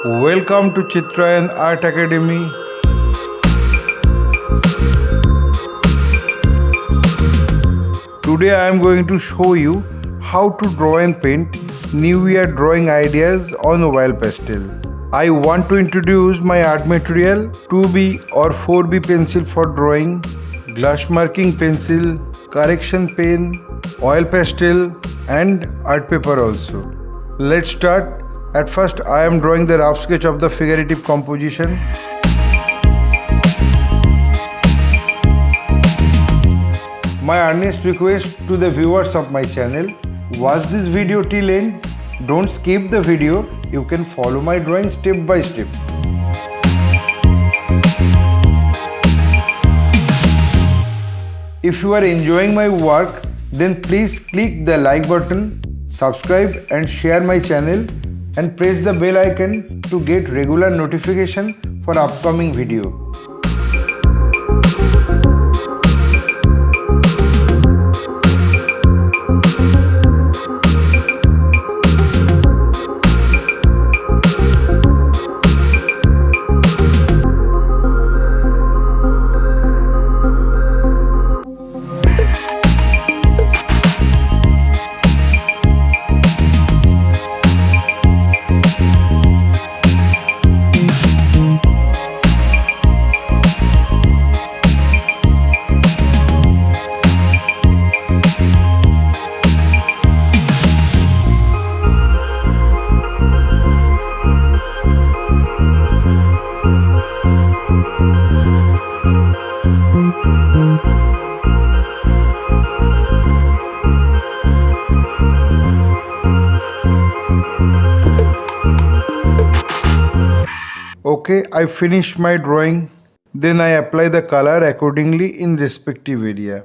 Welcome to Chitrayan Art Academy. Today I am going to show you how to draw and paint New Year drawing ideas on oil pastel. I want to introduce my art material 2B or 4B pencil for drawing, glass marking pencil, correction pen, oil pastel and art paper also. Let's start. At first I am drawing the rough sketch of the figurative composition. My earnest request to the viewers of my channel, watch this video till end. Don't skip the video. You can follow my drawing step by step. If you are enjoying my work, then please click the like button, subscribe and share my channel and press the bell icon to get regular notification for upcoming video. Okay, I finish my drawing. Then I apply the color accordingly in respective area.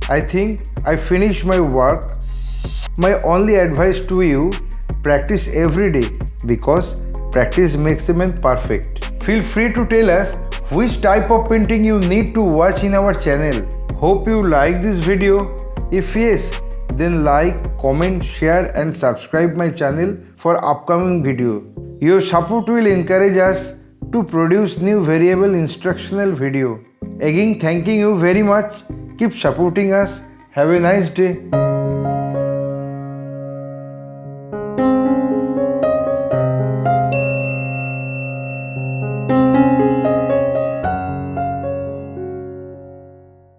I think I finished my work. My only advice to you, practice every day because practice makes a man perfect. Feel free to tell us which type of painting you need to watch in our channel. Hope you like this video. If yes, then like, comment, share and subscribe my channel for upcoming video. Your support will encourage us to produce new variable instructional video. Again, thanking you very much. Keep supporting us. Have a nice day.